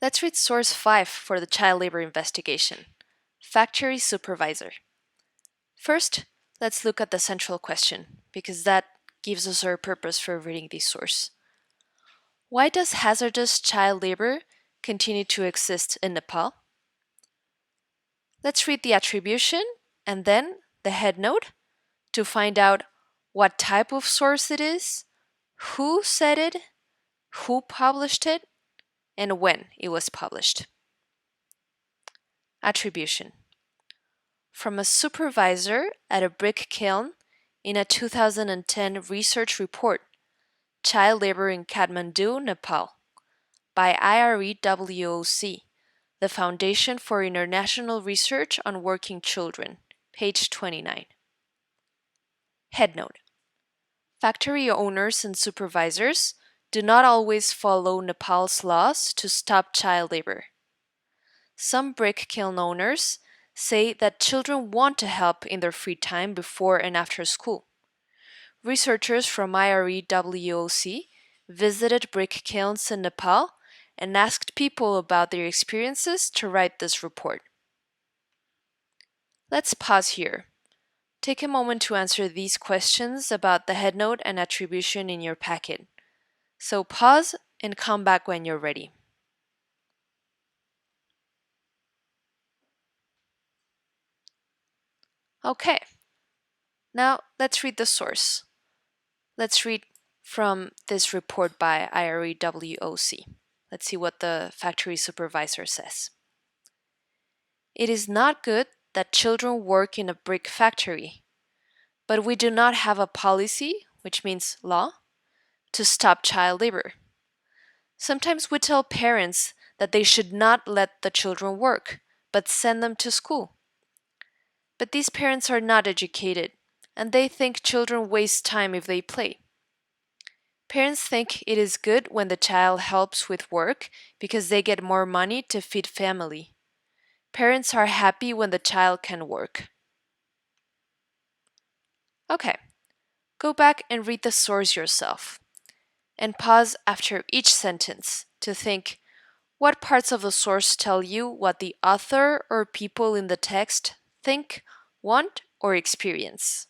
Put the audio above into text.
Let's read source 5 for the child labor investigation. Factory supervisor. First, let's look at the central question, because that gives us our purpose for reading this source. Why does hazardous child labor continue to exist in Nepal? Let's read the attribution and then the headnote to find out what type of source it is, who said it, who published it, and when it was published. Attribution. From a supervisor at a brick kiln in a 2010 research report, Child Labor in Kathmandu, Nepal, by I-4, the Foundation for International Research on Working Children, page 29. Headnote. Factory owners and supervisors do not always follow Nepal's laws to stop child labor. Some brick kiln owners say that children want to help in their free time before and after school. Researchers from I-4 visited brick kilns in Nepal and asked people about their experiences to write this report. Let's pause here. Take a moment to answer these questions about the headnote and attribution in your packet. So pause and come back when you're ready. Okay, now let's read the source. Let's read from this report by I-4. Let's see what the factory supervisor says. It is not good that children work in a brick factory, but we do not have a policy, which means law, to stop child labor. Sometimes we tell parents that they should not let the children work, but send them to school. But these parents are not educated, and they think children waste time if they play. Parents think it is good when the child helps with work because they get more money to feed family. Parents are happy when the child can work. Okay, go back and read the source yourself. And pause after each sentence to think what parts of the source tell you what the author or people in the text think, want, or experience.